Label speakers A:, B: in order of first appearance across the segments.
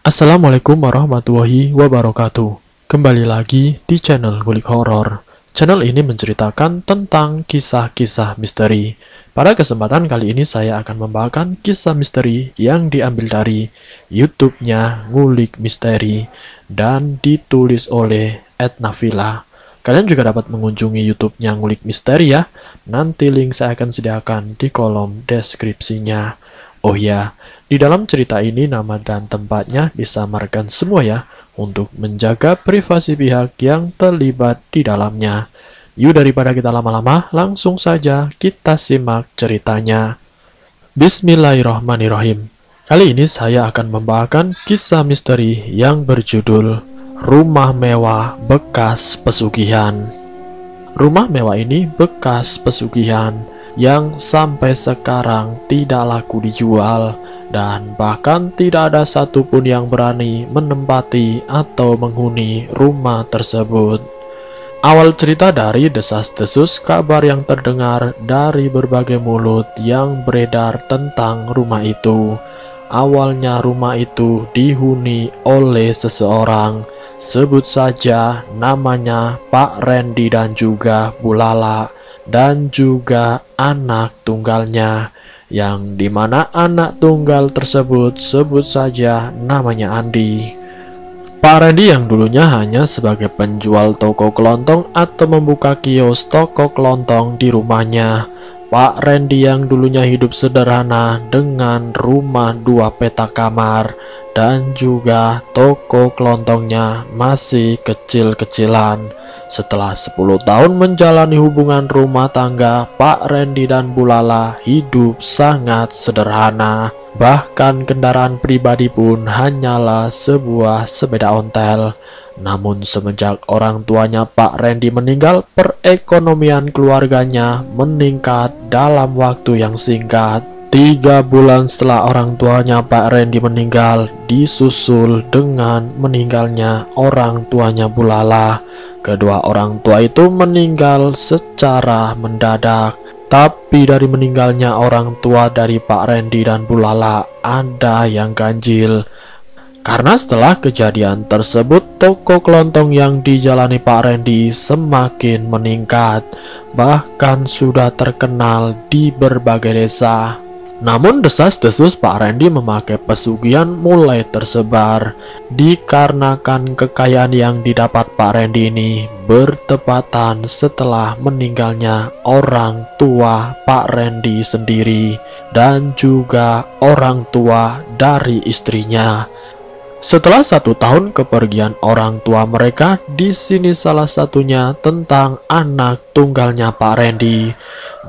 A: Assalamualaikum warahmatullahi wabarakatuh. Kembali lagi di channel Ngulik Horor. Channel ini menceritakan tentang kisah-kisah misteri. Pada kesempatan kali ini saya akan membawakan kisah misteri yang diambil dari YouTube-nya Ngulik Misteri dan ditulis oleh Etnavila. Kalian juga dapat mengunjungi YouTube-nya Ngulik Misteri ya. Nanti link saya akan sediakan di kolom deskripsinya. Oh ya, di dalam cerita ini nama dan tempatnya disamarkan semua ya, untuk menjaga privasi pihak yang terlibat di dalamnya. Yuk daripada kita lama-lama, langsung saja kita simak ceritanya. Bismillahirrahmanirrahim. Kali ini saya akan membawakan kisah misteri yang berjudul Rumah Mewah Bekas Pesugihan. Rumah mewah ini bekas pesugihan yang sampai sekarang tidak laku dijual, dan bahkan tidak ada satupun yang berani menempati atau menghuni rumah tersebut. Awal cerita dari desas-desus kabar yang terdengar dari berbagai mulut yang beredar tentang rumah itu. Awalnya rumah itu dihuni oleh seseorang, sebut saja namanya Pak Randy dan juga Bu Lala, dan juga anak tunggalnya, yang dimana anak tunggal tersebut sebut saja namanya Andi. Pak Randy yang dulunya hanya sebagai penjual toko kelontong atau membuka kios toko kelontong di rumahnya. Pak Randy yang dulunya hidup sederhana dengan rumah 2 petak kamar dan juga toko kelontongnya masih kecil-kecilan. Setelah 10 tahun menjalani hubungan rumah tangga, Pak Randy dan Bu Lala hidup sangat sederhana. Bahkan kendaraan pribadi pun hanyalah sebuah sepeda ontel. Namun semenjak orang tuanya Pak Randy meninggal, perekonomian keluarganya meningkat dalam waktu yang singkat. 3 bulan setelah orang tuanya Pak Randy meninggal, disusul dengan meninggalnya orang tuanya Bu Lala. Kedua orang tua itu meninggal secara mendadak. Tapi dari meninggalnya orang tua dari Pak Randy dan Bu Lala, ada yang ganjil. Karena setelah kejadian tersebut, toko kelontong yang dijalani Pak Randy semakin meningkat, bahkan sudah terkenal di berbagai desa. Namun desas-desus Pak Randy memakai pesugihan mulai tersebar, dikarenakan kekayaan yang didapat Pak Randy ini bertepatan setelah meninggalnya orang tua Pak Randy sendiri dan juga orang tua dari istrinya. Setelah 1 tahun kepergian orang tua mereka, di sini salah satunya tentang anak tunggalnya Pak Randy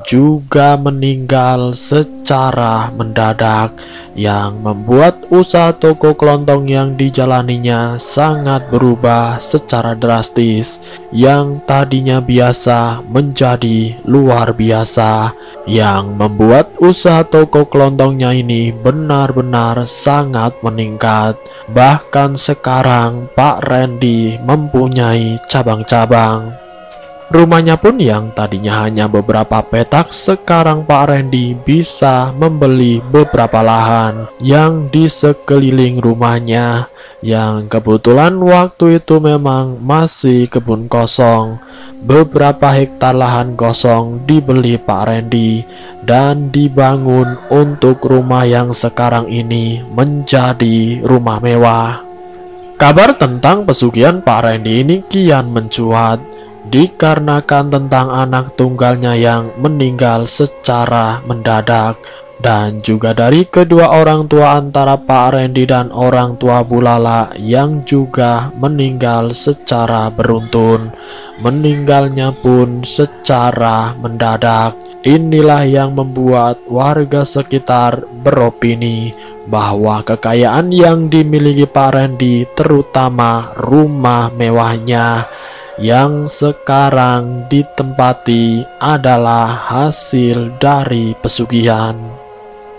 A: juga meninggal secara mendadak, yang membuat usaha toko kelontong yang dijalaninya sangat berubah secara drastis. Yang tadinya biasa menjadi luar biasa, yang membuat usaha toko kelontongnya ini benar-benar sangat meningkat. Bahkan sekarang Pak Randy mempunyai cabang-cabang. Rumahnya pun yang tadinya hanya beberapa petak, sekarang Pak Randy bisa membeli beberapa lahan yang di sekeliling rumahnya, yang kebetulan waktu itu memang masih kebun kosong. Beberapa hektar lahan kosong dibeli Pak Randy dan dibangun untuk rumah yang sekarang ini menjadi rumah mewah. Kabar tentang pesugihan Pak Randy ini kian mencuat, dikarenakan tentang anak tunggalnya yang meninggal secara mendadak, dan juga dari kedua orang tua antara Pak Randy dan orang tua Bu Lala yang juga meninggal secara beruntun. Meninggalnya pun secara mendadak. Inilah yang membuat warga sekitar beropini bahwa kekayaan yang dimiliki Pak Randy, terutama rumah mewahnya yang sekarang ditempati, adalah hasil dari pesugihan.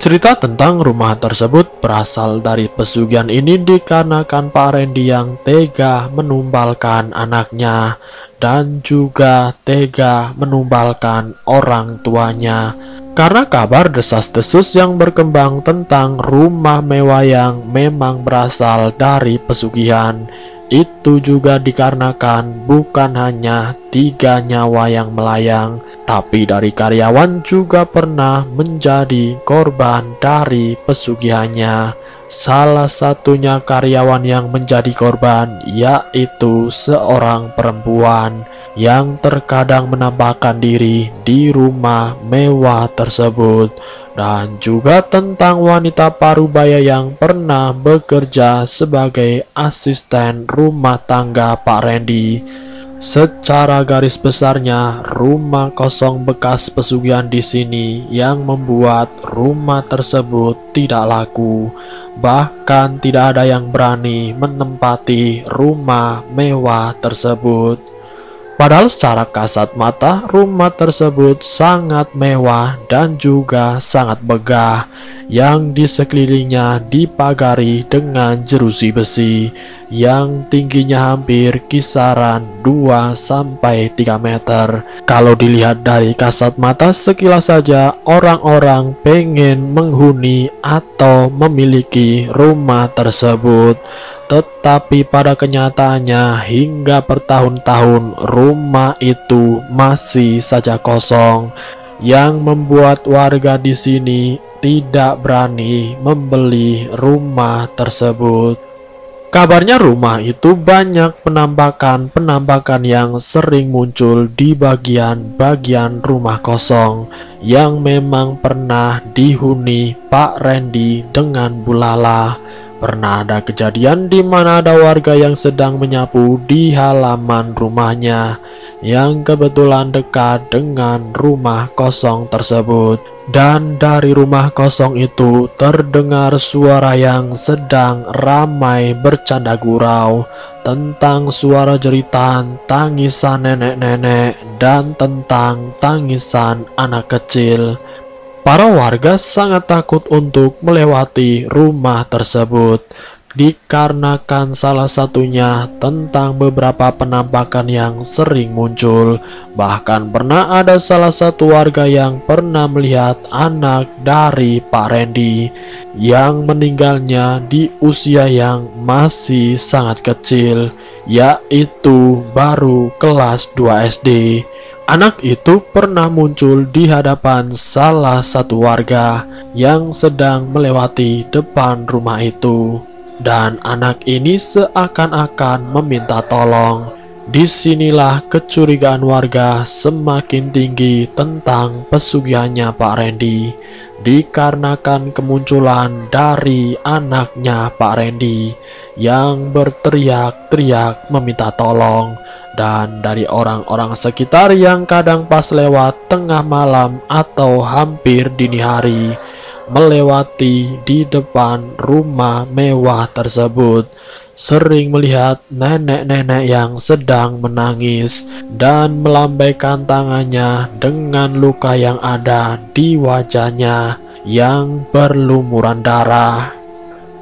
A: Cerita tentang rumah tersebut berasal dari pesugihan ini dikarenakan Pak Randy yang tega menumbalkan anaknya dan juga tega menumbalkan orang tuanya. Karena kabar desas-desus yang berkembang tentang rumah mewah yang memang berasal dari pesugihan, itu juga dikarenakan bukan hanya 3 nyawa yang melayang, tapi dari karyawan juga pernah menjadi korban dari pesugihannya. Salah satunya karyawan yang menjadi korban yaitu seorang perempuan yang terkadang menampakkan diri di rumah mewah tersebut, dan juga tentang wanita parubaya yang pernah bekerja sebagai asisten rumah tangga Pak Randy. Secara garis besarnya, rumah kosong bekas pesugihan di sini yang membuat rumah tersebut tidak laku. Bahkan tidak ada yang berani menempati rumah mewah tersebut. Padahal secara kasat mata rumah tersebut sangat mewah dan juga sangat megah, yang di sekelilingnya dipagari dengan jeruji besi yang tingginya hampir kisaran 2-3 meter. Kalau dilihat dari kasat mata sekilas saja, orang-orang pengen menghuni atau memiliki rumah tersebut. Tetapi pada kenyataannya hingga bertahun-tahun rumah itu masih saja kosong, yang membuat warga di sini tidak berani membeli rumah tersebut. Kabarnya rumah itu banyak penampakan yang sering muncul di bagian-bagian rumah kosong yang memang pernah dihuni Pak Randy dengan bulala. Pernah ada kejadian di mana ada warga yang sedang menyapu di halaman rumahnya yang kebetulan dekat dengan rumah kosong tersebut. Dan dari rumah kosong itu terdengar suara yang sedang ramai bercanda gurau tentang suara jeritan, tangisan nenek-nenek, dan tentang tangisan anak kecil. Para warga sangat takut untuk melewati rumah tersebut, dikarenakan salah satunya tentang beberapa penampakan yang sering muncul. Bahkan pernah ada salah satu warga yang pernah melihat anak dari Pak Randy yang meninggalnya di usia yang masih sangat kecil, yaitu baru kelas 2 SD. Anak itu pernah muncul di hadapan salah satu warga yang sedang melewati depan rumah itu, dan anak ini seakan-akan meminta tolong. Disinilah kecurigaan warga semakin tinggi tentang pesugihannya Pak Randy, dikarenakan kemunculan dari anaknya Pak Randy yang berteriak-teriak meminta tolong, dan dari orang-orang sekitar yang kadang pas lewat tengah malam atau hampir dini hari melewati di depan rumah mewah tersebut, sering melihat nenek-nenek yang sedang menangis dan melambaikan tangannya dengan luka yang ada di wajahnya yang berlumuran darah.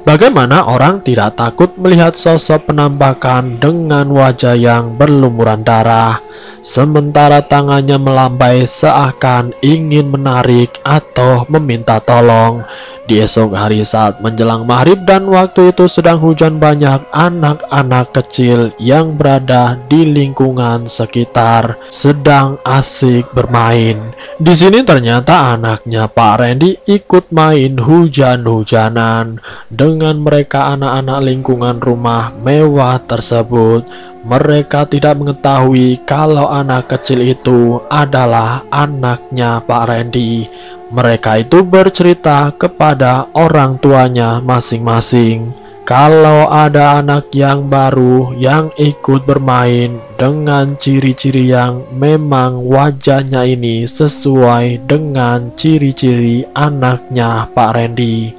A: Bagaimana orang tidak takut melihat sosok penampakan dengan wajah yang berlumuran darah, sementara tangannya melambai seakan ingin menarik atau meminta tolong. Di esok hari saat menjelang maghrib dan waktu itu sedang hujan, banyak anak-anak kecil yang berada di lingkungan sekitar sedang asik bermain. Di sini ternyata anaknya Pak Randy ikut main hujan-hujanan dengan mereka anak-anak lingkungan rumah mewah tersebut. Mereka tidak mengetahui kalau anak kecil itu adalah anaknya Pak Randy. Mereka itu bercerita kepada orang tuanya masing-masing kalau ada anak yang baru yang ikut bermain dengan ciri-ciri yang memang wajahnya ini sesuai dengan ciri-ciri anaknya Pak Randy.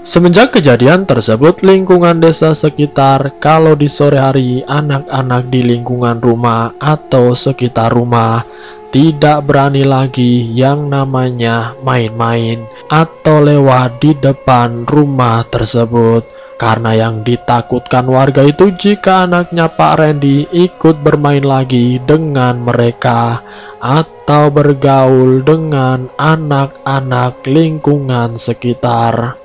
A: Semenjak kejadian tersebut, lingkungan desa sekitar kalau di sore hari anak-anak di lingkungan rumah atau sekitar rumah tidak berani lagi yang namanya main-main atau lewat di depan rumah tersebut. Karena yang ditakutkan warga itu jika anaknya Pak Randy ikut bermain lagi dengan mereka atau bergaul dengan anak-anak lingkungan sekitar.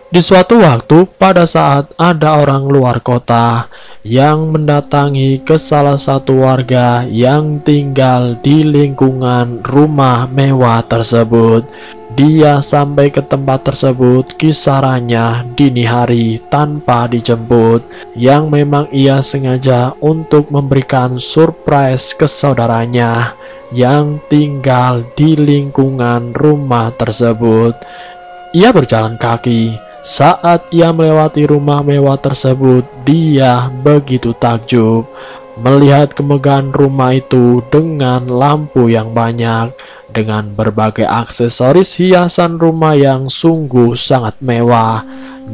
A: Di suatu waktu, pada saat ada orang luar kota yang mendatangi ke salah satu warga yang tinggal di lingkungan rumah mewah tersebut. Dia sampai ke tempat tersebut kisarannya dini hari tanpa dijemput, yang memang ia sengaja untuk memberikan surprise ke saudaranya yang tinggal di lingkungan rumah tersebut. Ia berjalan kaki. Saat ia melewati rumah mewah tersebut, dia begitu takjub melihat kemegahan rumah itu dengan lampu yang banyak, dengan berbagai aksesoris hiasan rumah yang sungguh sangat mewah.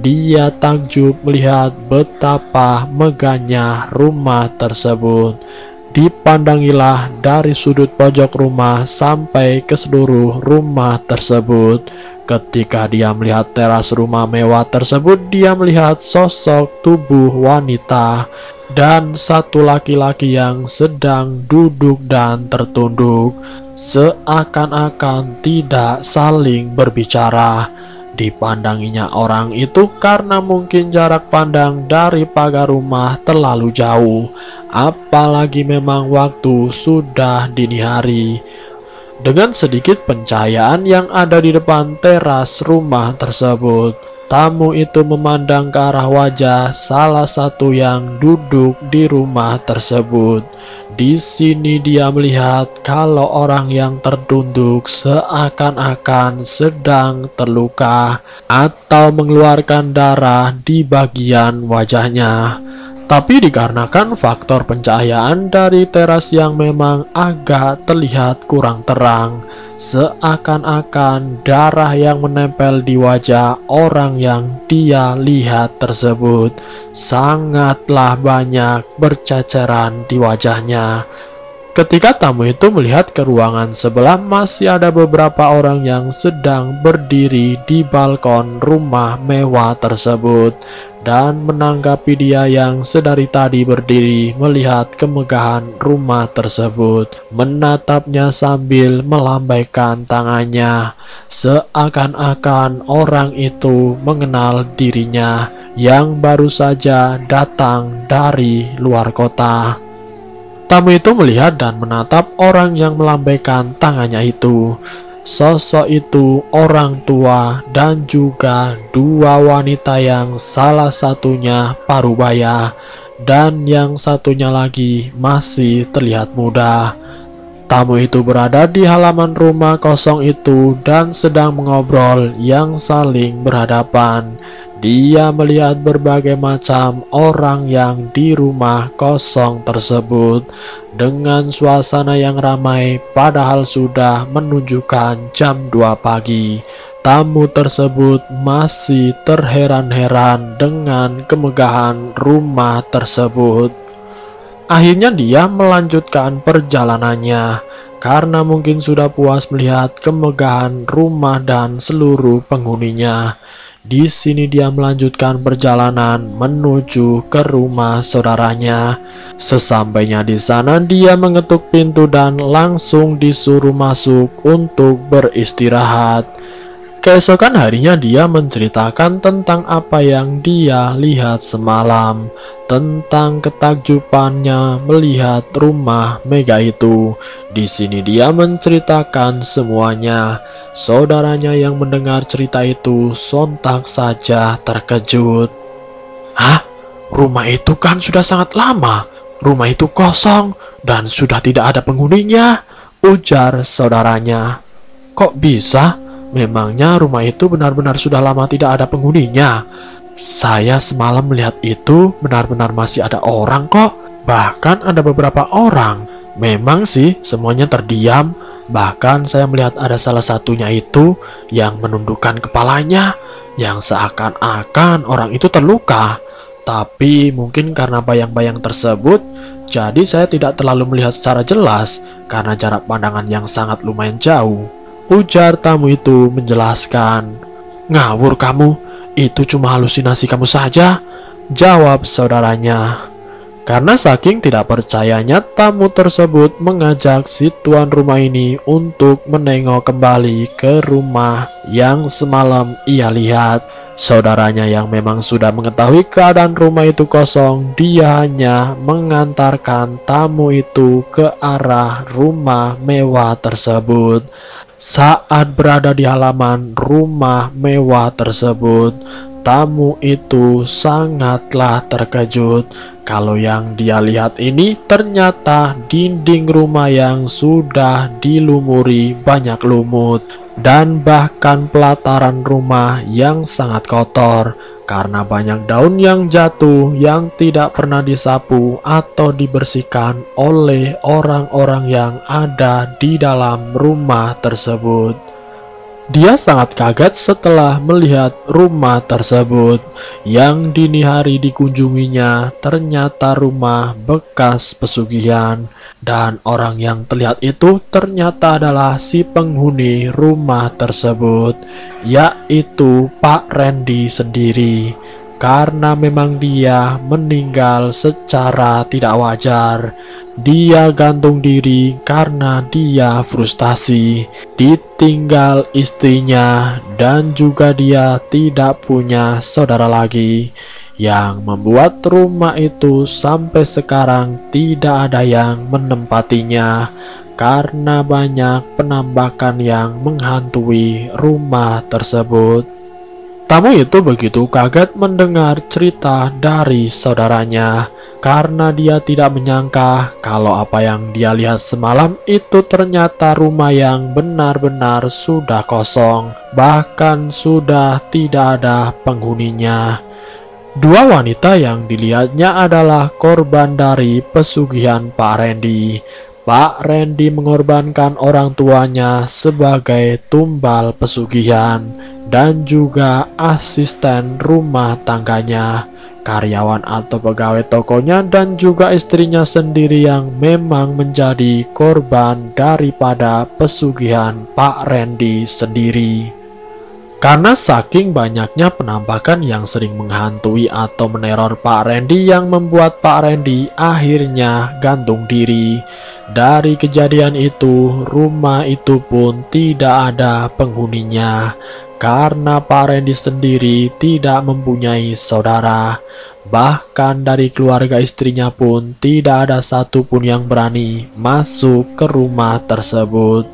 A: Dia takjub melihat betapa megahnya rumah tersebut. Dipandangilah dari sudut pojok rumah sampai ke seluruh rumah tersebut. Ketika dia melihat teras rumah mewah tersebut, dia melihat sosok tubuh wanita dan satu laki-laki yang sedang duduk dan tertunduk, seakan-akan tidak saling berbicara. Dipandanginya orang itu karena mungkin jarak pandang dari pagar rumah terlalu jauh, apalagi memang waktu sudah dini hari. Dengan sedikit pencahayaan yang ada di depan teras rumah tersebut, tamu itu memandang ke arah wajah salah satu yang duduk di rumah tersebut. Di sini dia melihat kalau orang yang tertunduk seakan-akan sedang terluka atau mengeluarkan darah di bagian wajahnya. Tapi dikarenakan faktor pencahayaan dari teras yang memang agak terlihat kurang terang, seakan-akan darah yang menempel di wajah orang yang dia lihat tersebut sangatlah banyak berceceran di wajahnya. Ketika tamu itu melihat ke ruangan sebelah, masih ada beberapa orang yang sedang berdiri di balkon rumah mewah tersebut dan menanggapi dia yang sedari tadi berdiri melihat kemegahan rumah tersebut, menatapnya sambil melambaikan tangannya, seakan-akan orang itu mengenal dirinya yang baru saja datang dari luar kota. Tamu itu melihat dan menatap orang yang melambaikan tangannya itu. Sosok itu orang tua dan juga dua wanita yang salah satunya parubaya dan yang satunya lagi masih terlihat muda. Tamu itu berada di halaman rumah kosong itu dan sedang mengobrol yang saling berhadapan. Dia melihat berbagai macam orang yang di rumah kosong tersebut dengan suasana yang ramai, padahal sudah menunjukkan jam 2 pagi. Tamu tersebut masih terheran-heran dengan kemegahan rumah tersebut. Akhirnya dia melanjutkan perjalanannya karena mungkin sudah puas melihat kemegahan rumah dan seluruh penghuninya. Di sini dia melanjutkan perjalanan menuju ke rumah saudaranya. Sesampainya di sana, dia mengetuk pintu dan langsung disuruh masuk untuk beristirahat. Keesokan harinya dia menceritakan tentang apa yang dia lihat semalam, tentang ketakjubannya melihat rumah mega itu. Di sini dia menceritakan semuanya. Saudaranya yang mendengar cerita itu sontak saja terkejut. "Hah? Rumah itu kan sudah sangat lama. Rumah itu kosong dan sudah tidak ada penghuninya," ujar saudaranya. "Kok bisa? Memangnya rumah itu benar-benar sudah lama tidak ada penghuninya? Saya semalam melihat itu benar-benar masih ada orang kok. Bahkan ada beberapa orang. Memang sih semuanya terdiam. Bahkan saya melihat ada salah satunya itu yang menundukkan kepalanya, yang seakan-akan orang itu terluka. Tapi mungkin karena bayang-bayang tersebut, jadi saya tidak terlalu melihat secara jelas karena jarak pandangan yang sangat lumayan jauh. Ujar tamu itu menjelaskan. Ngawur kamu, itu cuma halusinasi kamu saja, jawab saudaranya. Karena saking tidak percayanya, tamu tersebut mengajak si tuan rumah ini untuk menengok kembali ke rumah yang semalam ia lihat. Saudaranya yang memang sudah mengetahui keadaan rumah itu kosong, dia hanya mengantarkan tamu itu ke arah rumah mewah tersebut. Saat berada di halaman rumah mewah tersebut, tamu itu sangatlah terkejut kalau yang dia lihat ini ternyata dinding rumah yang sudah dilumuri banyak lumut dan bahkan pelataran rumah yang sangat kotor karena banyak daun yang jatuh yang tidak pernah disapu atau dibersihkan oleh orang-orang yang ada di dalam rumah tersebut. Dia sangat kaget setelah melihat rumah tersebut yang dini hari dikunjunginya ternyata rumah bekas pesugihan, dan orang yang terlihat itu ternyata adalah si penghuni rumah tersebut, yaitu Pak Randy sendiri. Karena memang dia meninggal secara tidak wajar. Dia gantung diri karena dia frustasi, ditinggal istrinya, dan juga dia tidak punya saudara lagi, yang membuat rumah itu sampai sekarang tidak ada yang menempatinya karena banyak penampakan yang menghantui rumah tersebut. Tamu itu begitu kaget mendengar cerita dari saudaranya karena dia tidak menyangka kalau apa yang dia lihat semalam itu ternyata rumah yang benar-benar sudah kosong, bahkan sudah tidak ada penghuninya. Dua wanita yang dilihatnya adalah korban dari pesugihan Pak Randy. Pak Randy mengorbankan orang tuanya sebagai tumbal pesugihan dan juga asisten rumah tangganya, karyawan atau pegawai tokonya, dan juga istrinya sendiri yang memang menjadi korban daripada pesugihan Pak Randy sendiri. Karena saking banyaknya penampakan yang sering menghantui atau meneror Pak Randy yang membuat Pak Randy akhirnya gantung diri. Dari kejadian itu, rumah itu pun tidak ada penghuninya karena Pak Randy sendiri tidak mempunyai saudara. Bahkan dari keluarga istrinya pun tidak ada satupun yang berani masuk ke rumah tersebut.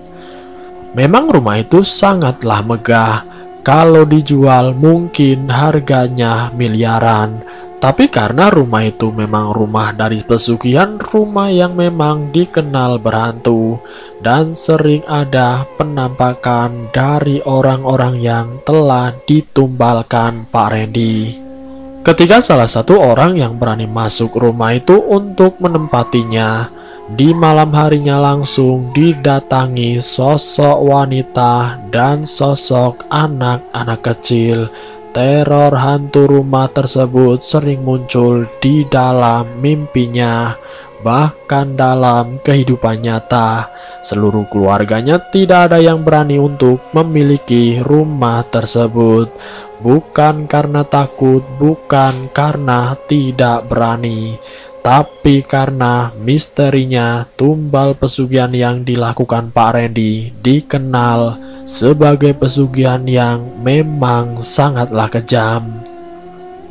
A: Memang rumah itu sangatlah megah. Kalau dijual mungkin harganya miliaran. Tapi karena rumah itu memang rumah dari pesugihan, rumah yang memang dikenal berhantu, dan sering ada penampakan dari orang-orang yang telah ditumbalkan Pak Randy. Ketika salah satu orang yang berani masuk rumah itu untuk menempatinya, di malam harinya langsung didatangi sosok wanita dan sosok anak-anak kecil. Teror hantu rumah tersebut sering muncul di dalam mimpinya, bahkan dalam kehidupan nyata. Seluruh keluarganya tidak ada yang berani untuk memiliki rumah tersebut. Bukan karena takut, bukan karena tidak berani, tapi karena misterinya tumbal pesugihan yang dilakukan Pak Randy dikenal sebagai pesugihan yang memang sangatlah kejam.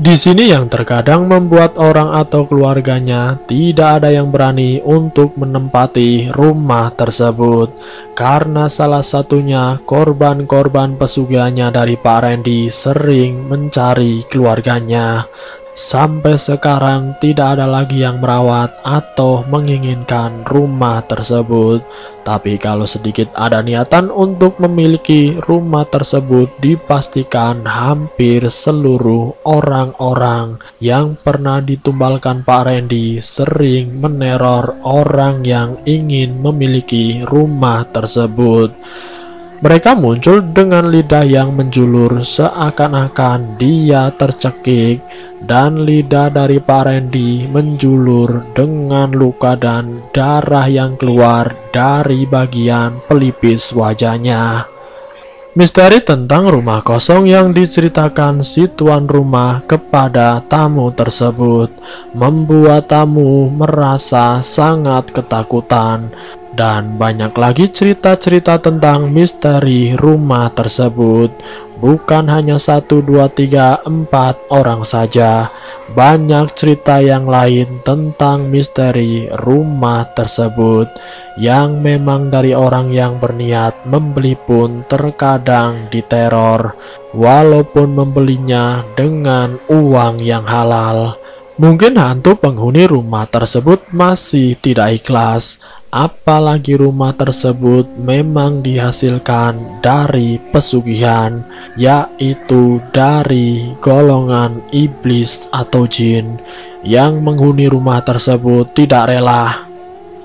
A: Di sini yang terkadang membuat orang atau keluarganya tidak ada yang berani untuk menempati rumah tersebut karena salah satunya korban-korban pesugihannya dari Pak Randy sering mencari keluarganya. Sampai sekarang tidak ada lagi yang merawat atau menginginkan rumah tersebut. Tapi kalau sedikit ada niatan untuk memiliki rumah tersebut, dipastikan hampir seluruh orang-orang yang pernah ditumbalkan Pak Randy sering meneror orang yang ingin memiliki rumah tersebut. Mereka muncul dengan lidah yang menjulur seakan-akan dia tercekik, dan lidah dari Pak Randy menjulur dengan luka dan darah yang keluar dari bagian pelipis wajahnya. Misteri tentang rumah kosong yang diceritakan si tuan rumah kepada tamu tersebut membuat tamu merasa sangat ketakutan. Dan banyak lagi cerita-cerita tentang misteri rumah tersebut. Bukan hanya 1, 2, 3, 4 orang saja. Banyak cerita yang lain tentang misteri rumah tersebut, yang memang dari orang yang berniat membeli pun terkadang diteror, walaupun membelinya dengan uang yang halal. Mungkin hantu penghuni rumah tersebut masih tidak ikhlas, apalagi rumah tersebut memang dihasilkan dari pesugihan, yaitu dari golongan iblis atau jin yang menghuni rumah tersebut tidak rela.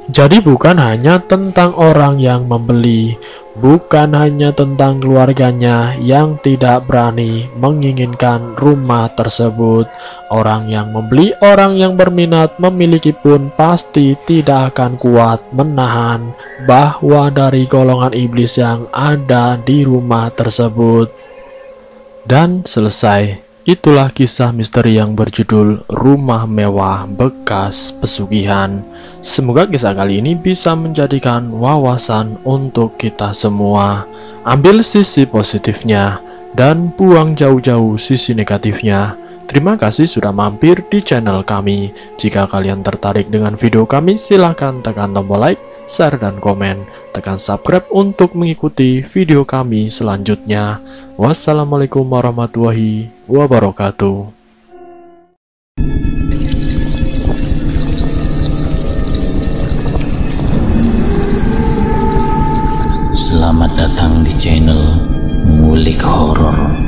A: Jadi bukan hanya tentang orang yang membeli, bukan hanya tentang keluarganya yang tidak berani menginginkan rumah tersebut. Orang yang membeli, orang yang berminat memiliki pun pasti tidak akan kuat menahan bahwa dari golongan iblis yang ada di rumah tersebut. Dan selesai. Itulah kisah misteri yang berjudul Rumah Mewah Bekas Pesugihan. Semoga kisah kali ini bisa menjadikan wawasan untuk kita semua. Ambil sisi positifnya dan buang jauh-jauh sisi negatifnya. Terima kasih sudah mampir di channel kami. Jika kalian tertarik dengan video kami, silahkan tekan tombol like, share, dan komen. Tekan subscribe untuk mengikuti video kami selanjutnya. Wassalamualaikum warahmatullahi wabarakatuh.
B: Selamat datang di channel Ngulik Horor.